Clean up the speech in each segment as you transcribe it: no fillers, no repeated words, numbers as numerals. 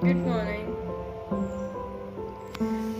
Good morning.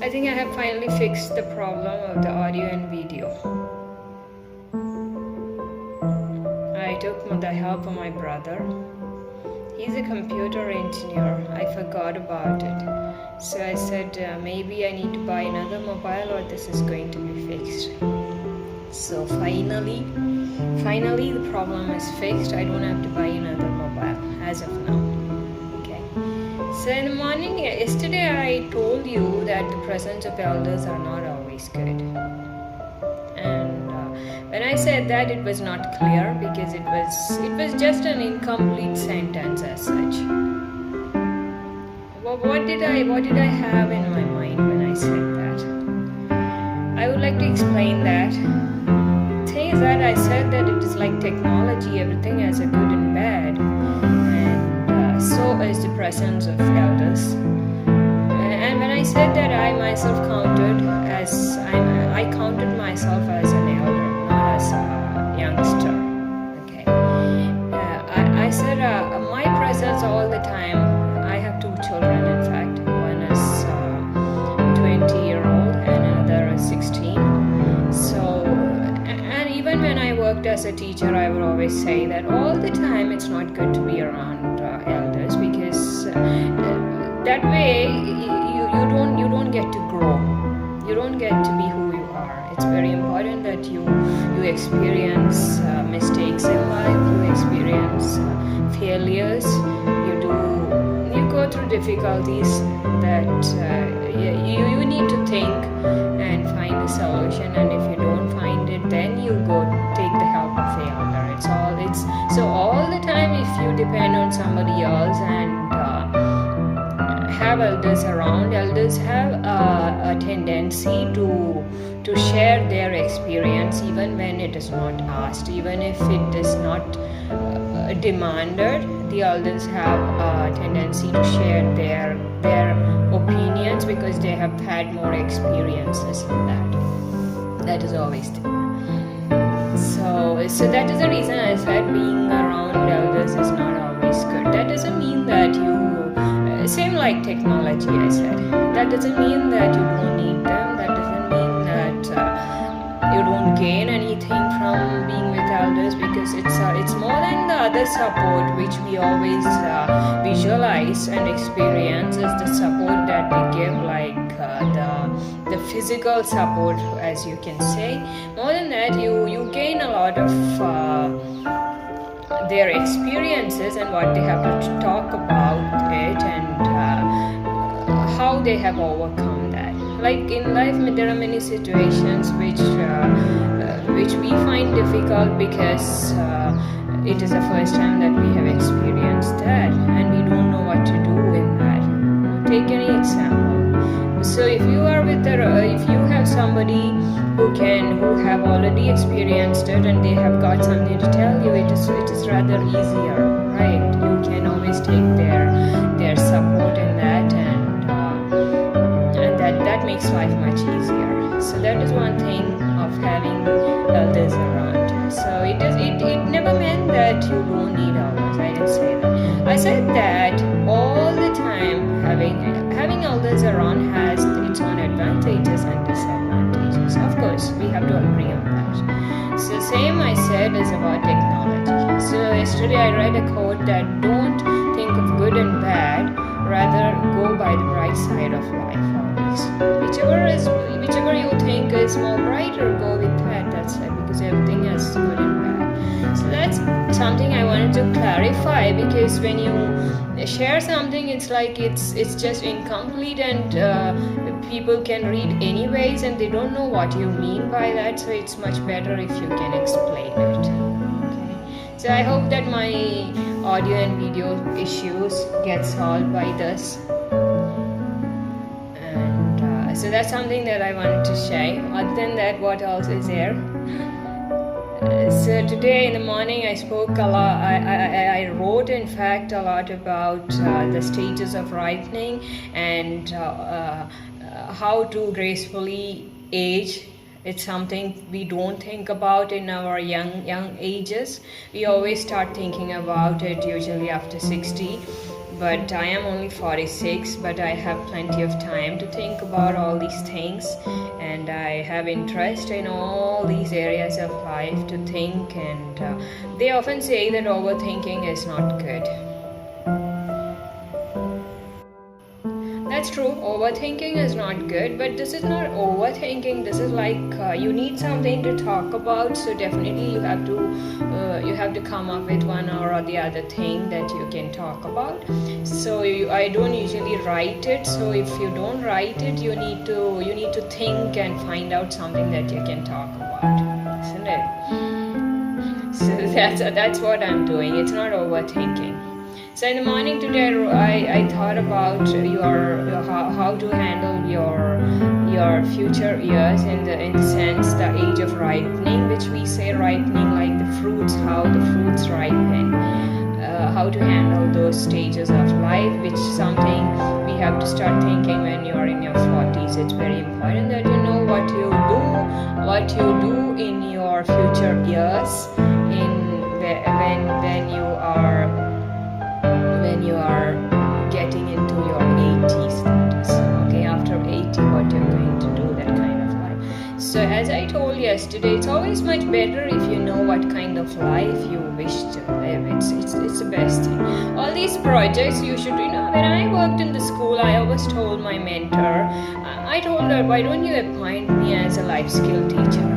I think I have finally fixed the problem of the audio and video. I took the help of my brother. He's a computer engineer. I forgot about it. So I said maybe I need to buy another mobile or this is going to be fixed. So finally the problem is fixed. I don't have to buy another mobile as of now. So in the morning, yesterday I told you that the presence of elders are not always good. And when I said that, it was not clear because it was just an incomplete sentence as such. Well, what did I have in my mind when I said that? I would like to explain that. The thing is that I said that it is like technology, everything has a good and bad. So is the presence of elders. And when I said that, I myself counted I counted myself as an elder, not as a youngster. Okay. I said my presence all the time. I have two children, in fact. One is 20-year-old and another is 16. So, and even when I worked as a teacher, I would always say that all the time it's not good to be around elders because that way you don't get to grow. You don't get to be who you are. It's very important that you experience mistakes in life. You experience failures. You go through difficulties that you need to think and find a solution. And if you don't find it, then you go take the help of the elder. So all the time if you depend on somebody else and have elders around, elders have a tendency to share their experience even when it is not asked, even if it is not demanded. The elders have a tendency to share their opinions because they have had more experiences in that. That is always true. So that is the reason I said being around elders is not always good. That doesn't mean that same like technology I said. That doesn't mean that you don't need them. That doesn't mean that you don't gain anything from being with elders because it's more than the other support which we always visualize and experience is the support that they give, like the physical support, as you can say. More than that, you gain a lot of their experiences and what they have to talk about it and how they have overcome that. Like in life, there are many situations which we find difficult because it is the first time that we have experienced that and we don't know what to do in that. Take any example. So if you are if you have somebody who have already experienced it and they have got something to tell you, it is rather easier, right? You can always take their support in that and that makes life much easier. So that is one thing of having elders around. So it never meant that you don't need elders. I didn't say that. I said that all the time having elders around has its own advantages and disadvantages. Of course, we have to agree on that. So same I said is about technology. So yesterday I read a quote that don't think of good and bad, rather go by the bright side of life always. Whichever you think is more brighter, go with that. That's it, because everything has good and bad. So that's something I wanted to clarify, because when you share something, it's like it's just incomplete and people can read anyways and they don't know what you mean by that. So it's much better if you can explain it. Okay. So I hope that my audio and video issues get solved by this. And so that's something that I wanted to share. Other than that, what else is there? So today in the morning I spoke a lot, I wrote in fact a lot about the stages of ripening and how to gracefully age. It's something we don't think about in our young ages. We always start thinking about it usually after 60. but I am only 46, but I have plenty of time to think about all these things, and I have interest in all these areas of life to think. And they often say that overthinking is not good. That's true, overthinking is not good, but this is not overthinking. This is like you need something to talk about, so definitely you have to come up with one or the other thing that you can talk about. So I don't usually write it. So if you don't write it, you need to think and find out something that you can talk about, isn't it? So that's what I'm doing. It's not overthinking. So in the morning today, I thought about how to handle your future years in the sense the age of ripening, which we say ripening like the fruits, how the fruits ripen, how to handle those stages of life, which is something we have to start thinking when you are in your 40s. It's very important that you know what you do in your future years, when you are getting into your 80s, that is. Okay, after 80, what you're going to do, that kind of life. So as I told yesterday, it's always much better if you know what kind of life you wish to live. It's the best thing. All these projects you should, when I worked in the school, I always told my mentor, I told her, why don't you appoint me as a life skill teacher?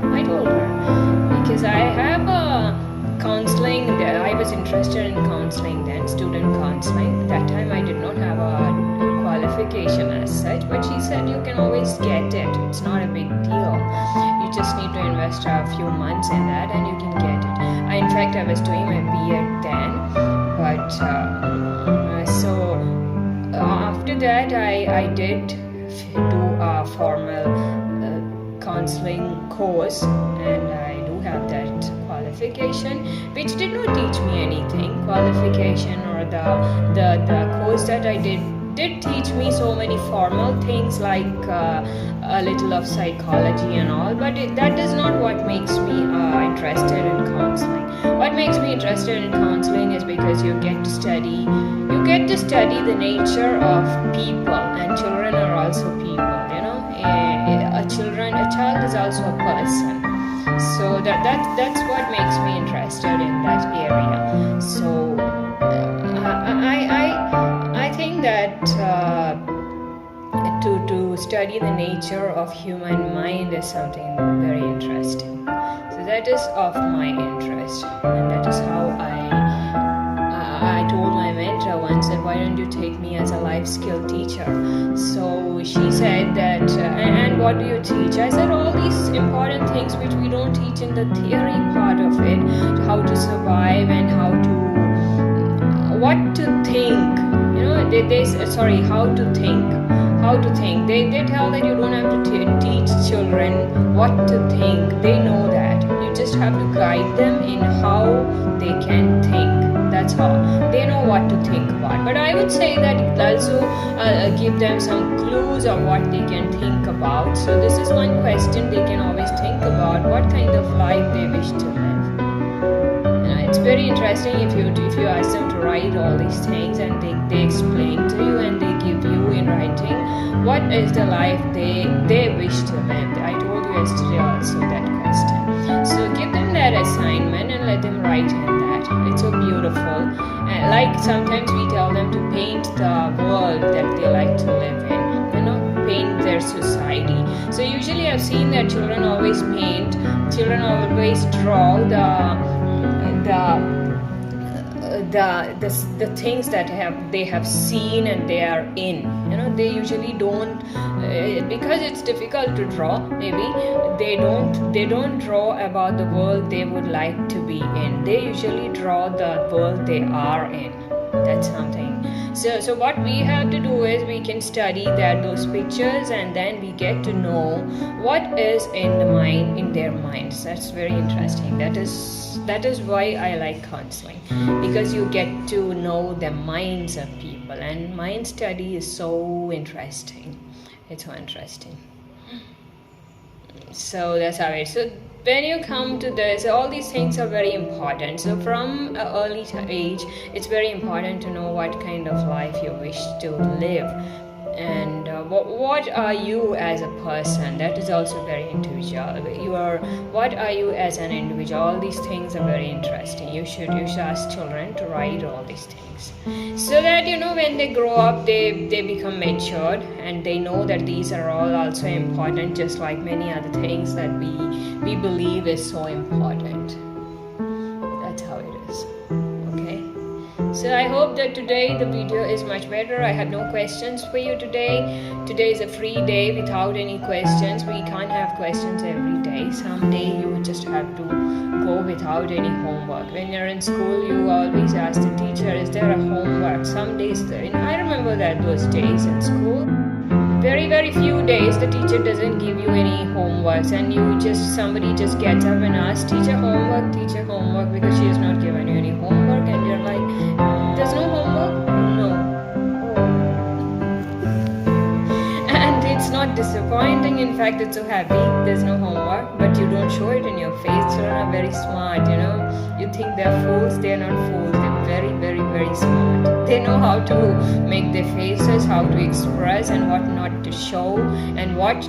I told her, because I have a counseling. I was interested in counseling then, student counseling. That time I did not have a qualification as such, but she said you can always get it. It's not a big deal. You just need to invest a few months in that and you can get it. In fact, I was doing my B.Ed then, but so after that I did do a formal counseling course, and I do have that qualification, which did not teach me anything. Qualification or the course that I did teach me so many formal things like a little of psychology and all, but that is not what makes me interested in counseling. What makes me interested in counseling is because you get to study the nature of people, and children are also people. A child is also a person. So that's what makes me interested in that area. So I think that to study the nature of human mind is something very interesting. So that is of my interest, and that is how I told my mentor once that why don't you take me as a life skill teacher? So she said that, and what do you teach? I said all these important things which we don't teach in the theory part of it, how to survive and what to think. How to think. They tell that you don't have to teach children what to think. They know that. You just have to guide them in how they can think. That's all. They know what to think about. But I would say that it also give them some clues of what they can think about. So this is one question they can always think about: what kind of life they wish to live. It's very interesting if you ask them to write all these things, and they explain to you and they give you in writing what is the life they wish to live. I told you yesterday also that question. So give them that assignment and let them write in that. It's so beautiful. Like sometimes we tell them to paint the world that they like to live in. Paint their society. So usually I've seen that children always draw the things that they have seen and they are in. They usually don't because it's difficult to draw. Maybe they don't draw about the world they would like to be in. They usually draw the world they are in. That's something. So what we have to do is we can study those pictures, and then we get to know what is in their minds. That's very interesting. That is why I like counseling, because you get to know the minds of people, and mind study is so interesting. It's so interesting. So that's how it is. So when you come to this, all these things are very important. So from an early age, it's very important to know what kind of life you wish to live, and what are you as a person. That is also very individual. What are you as an individual. All these things are very interesting. You should ask children to write all these things, so that when they grow up, they become matured, and they know that these are all also important, just like many other things that we believe is so important. That's how it is. Okay, so I hope that today the video is much better. I have no questions for you today. Today is a free day without any questions. We can't have questions every day. Someday you just have to go without any homework. When you're in school, you always ask the teacher, is there a homework? Some days I remember that those days in school, very very few days the teacher doesn't give you any homeworks, and somebody just gets up and asks, teacher homework, because she has not given you any homework, and you're like, there's no homework? No. And it's not disappointing, in fact it's so happy there's no homework, but you don't show it in your face. Children are very smart, you think they're fools. They're not fools. They're very very very smart. They know how to make their faces, how to express, and what not to show, and what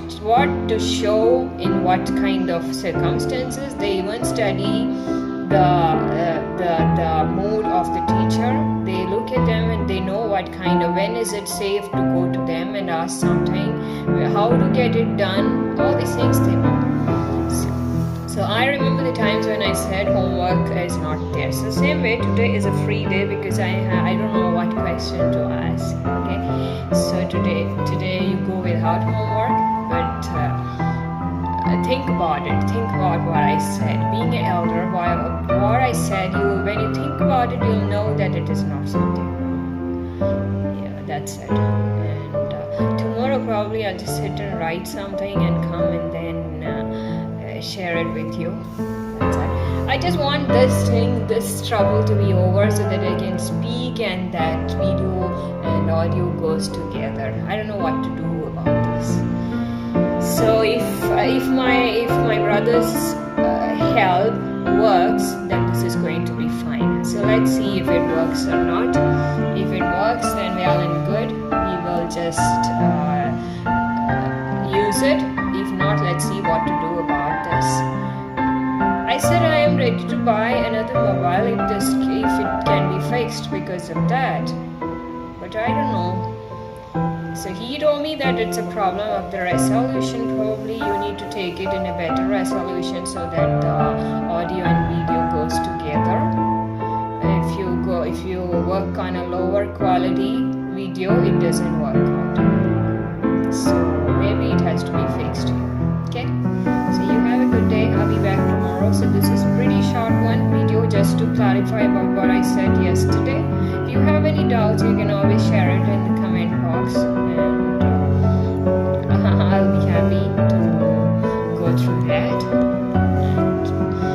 to show in what kind of circumstances. They even study the mood of the teacher. They look at them and they know when is it safe to go to them and ask something, how to get it done. All these things they know. So I remember the times when I said homework is not there. So same way, today is a free day because I don't know what question to ask. Okay, so today you go without homework, but think about it. Think about what I said. Being an elder, what I said, when you think about it, you'll know that it is not something wrong. Yeah, that's it. And tomorrow probably I'll just sit and write something and come and then share it with you. That's it. I just want this trouble to be over so that I can speak and that video and audio goes together. I don't know what to do about this. So if my brother's help works, then this is going to be fine. So let's see if it works or not. If it works, then well and good. We will just use it. If not, let's see what to do about this. I said I am ready to buy another mobile if it can be fixed because of that, but I don't know. So he told me that it's a problem of the resolution. Probably you need to take it in a better resolution so that the audio and video goes together. If you work on a lower quality video, it doesn't work out. So maybe it has to be fixed. Okay, so you have a good day. I'll be back tomorrow. So this is pretty short one video just to clarify about what I said yesterday. If you have any doubts, you can always share it in the comment box, and I'll be happy to go through that.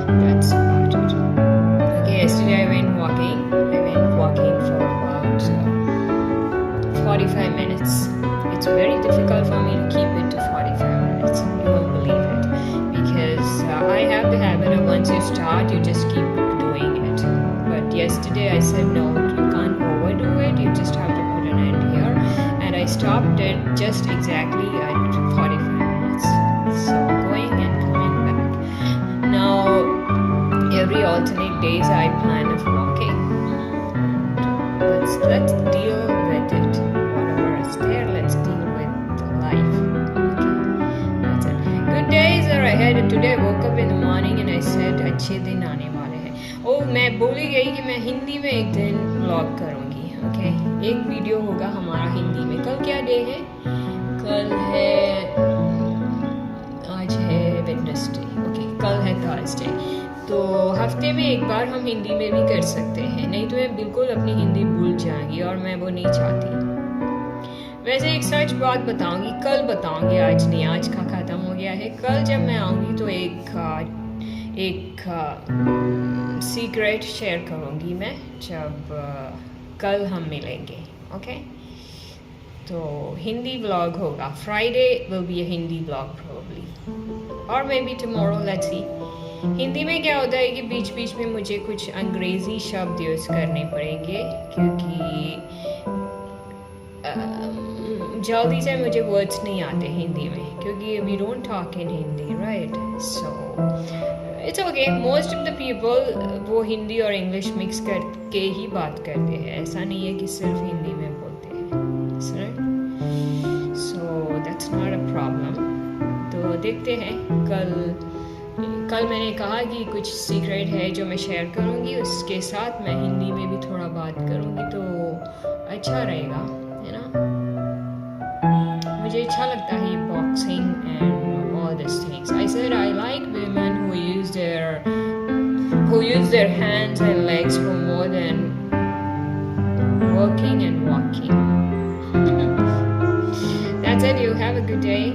And that's about it. Okay, yesterday I went walking for about 45 minutes. It's very difficult for me to keep it to 45 minutes. You won't believe it, because I have the habit of once you start, you just keep doing it. But yesterday I said no, you can't overdo it. You just have to put an end here, and I stopped it just exactly at 45 minutes. So going and coming back. Now every alternate days I plan of walking. Let's deal with it. Whatever is there, let's deal with life. Okay, that's it. Good days are ahead. Today I woke up in the morning and I said अच्छे दिन आने वाले हैं. Oh, मैं बोल ही गई कि मैं हिंदी में एक दिन व्लॉग करूँगी. ओके, एक वीडियो होगा हमारा हिंदी में. कल क्या डे है? कल है, आज है वेडनेसडे. ओके, कल है थर्सडे. तो हफ्ते में एक बार हम हिंदी में भी कर सकते हैं, नहीं तो मैं बिल्कुल अपनी हिंदी भूल जाऊंगी और मैं वो नहीं चाहती. वैसे एक सच बात बताऊंगी, कल बताऊंगी, आज नहीं. आज का ख़त्म हो गया है. कल जब मैं आऊँगी तो एक सीक्रेट शेयर करूँगी मैं, जब कल हम मिलेंगे. ओके, तो हिंदी व्लॉग होगा. Friday will be a Hindi vlog probably, or maybe tomorrow, let's see. Hindi में क्या होता है कि बीच बीच में मुझे कुछ अंग्रेज़ी शब्द यूज़ करने पड़ेंगे, क्योंकि जल्दी से मुझे वर्ड्स नहीं आते हिंदी में, क्योंकि we don't talk in Hindi, right? So it's okay. Most of the people वो हिंदी और इंग्लिश मिक्स करके ही बात करते हैं, ऐसा नहीं है कि सिर्फ हिंदी में बोलते हैं, so that's not a problem. तो देखते हैं, कल मैंने कहा कि कुछ सीक्रेट है जो मैं शेयर करूँगी, उसके साथ मैं हिंदी में भी थोड़ा बात करूँगी तो अच्छा रहेगा, है ना? मुझे अच्छा लगता है boxing and all this things. I said I like women who use their hands and legs for more than working and walking. That's it. You have a good day.